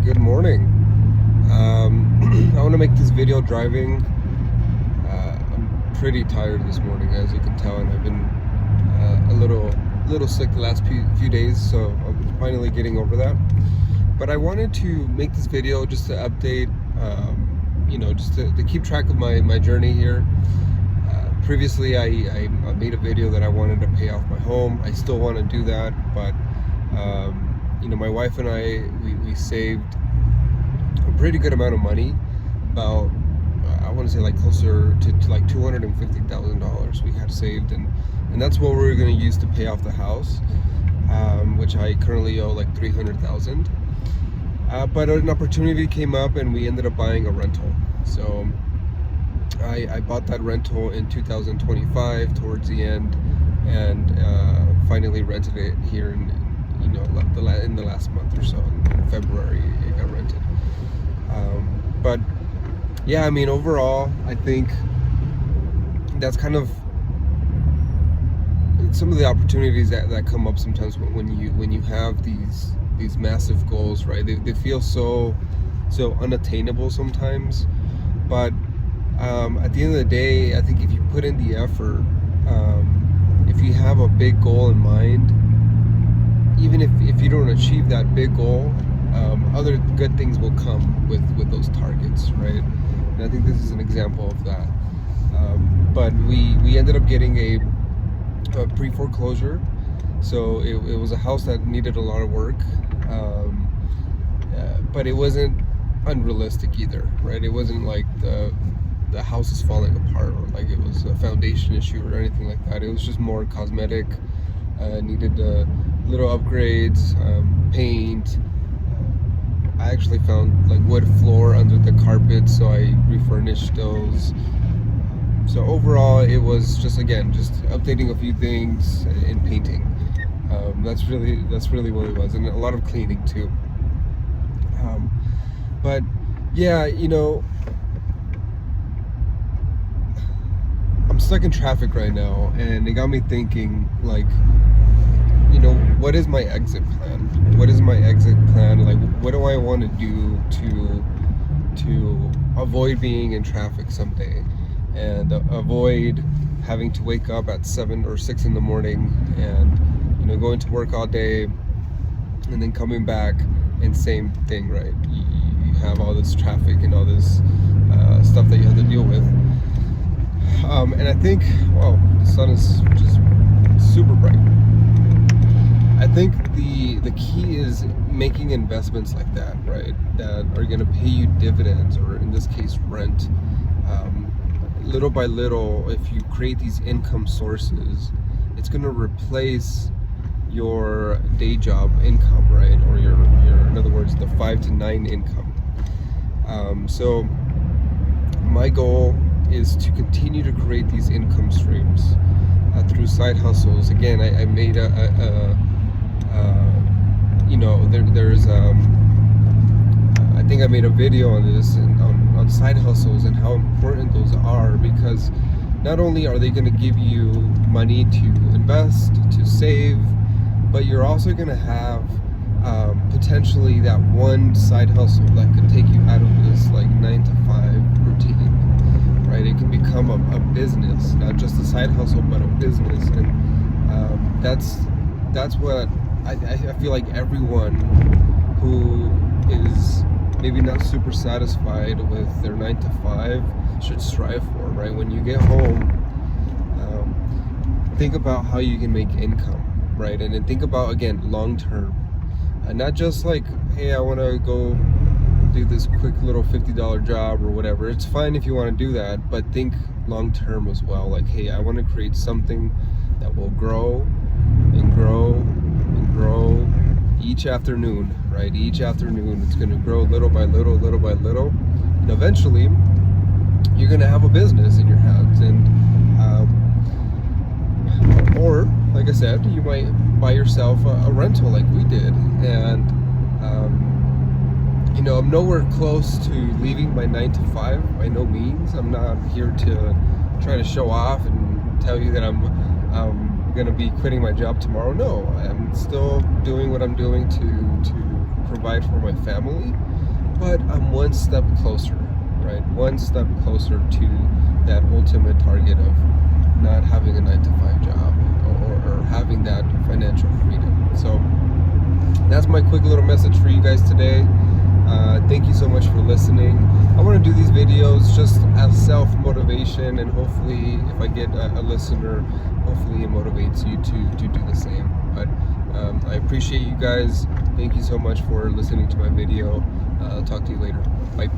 Good morning. I want to make this video driving. I'm pretty tired this morning, as you can tell, and I've been a little sick the last few days, so I'm finally getting over that. But I wanted to make this video just to update, just to keep track of my journey here. Previously, I made a video that I wanted to pay off my home. I still want to do that, but my wife and we saved a pretty good amount of money, about I want to say like closer to like $250,000 we had saved, and that's what we were going to use to pay off the house, which I currently owe like $300,000. But an opportunity came up and we ended up buying a rental. So I bought that rental in 2025 towards the end, and finally rented it here in the last month or so. In February it got rented. But yeah, I mean, overall, I think that's kind of some of the opportunities that come up sometimes when you have these massive goals, right? They feel so unattainable sometimes, but at the end of the day, I think if you put in the effort, if you have a big goal in mind, even if you don't achieve that big goal, other good things will come with those targets, right? And I think this is an example of that. But we ended up getting a pre-foreclosure, so it was a house that needed a lot of work, but it wasn't unrealistic either, right? It wasn't like the house is falling apart, or like it was a foundation issue or anything like that. It was just more cosmetic, needed little upgrades, paint. I actually found like wood floor under the carpet, so I refurnished those. So overall, it was just updating a few things and painting. That's really what it was, and a lot of cleaning too. But yeah, I'm stuck in traffic right now, and it got me thinking, like, what is my exit plan? What is my exit plan? Like, what do I want to do to avoid being in traffic someday, and avoid having to wake up at 7 or 6 in the morning and going to work all day and then coming back and same thing, right? You have all this traffic and all this stuff that you have to deal with. And I think, the sun is just super bright. I think the key is making investments like that, right? That are going to pay you dividends, or in this case, rent. Little by little, if you create these income sources, it's going to replace your day job income, right? Or your in other words, the 5 to 9 income. So my goal is to continue to create these income streams through side hustles. Again, I made I think I made a video on this and on side hustles and how important those are, because not only are they going to give you money to invest, to save, but you're also going to have potentially that one side hustle that could take you out of this like 9 to 5 routine, right? It can become a business, not just a side hustle, but a business. And that's what I feel like everyone who is maybe not super satisfied with their 9 to 5 should strive for, right? When you get home, think about how you can make income, right? And then think about, again, long term, not just like, hey, I want to go do this quick little $50 job or whatever. It's fine if you want to do that, but think long term as well. Like, hey, I want to create something that will grow and grow and grow each afternoon, right? Each afternoon it's going to grow little by little, and eventually you're going to have a business in your hands. And or like I said, you might buy yourself a rental like we did. And I'm nowhere close to leaving my 9 to 5 by no means. I'm not here to try to show off and tell you that I'm gonna be quitting my job tomorrow. No, I'm still doing what I'm doing to provide for my family. but I'm one step closer, right? One step closer to that ultimate target of not having a 9-to-5 job or having that financial freedom. So that's my quick little message for you guys today. Thank you so much for listening. I want to do these videos just as self-motivation, and hopefully if I get a listener, hopefully it motivates you to do the same. But I appreciate you guys. Thank you so much for listening to my video. I'll talk to you later. Bye.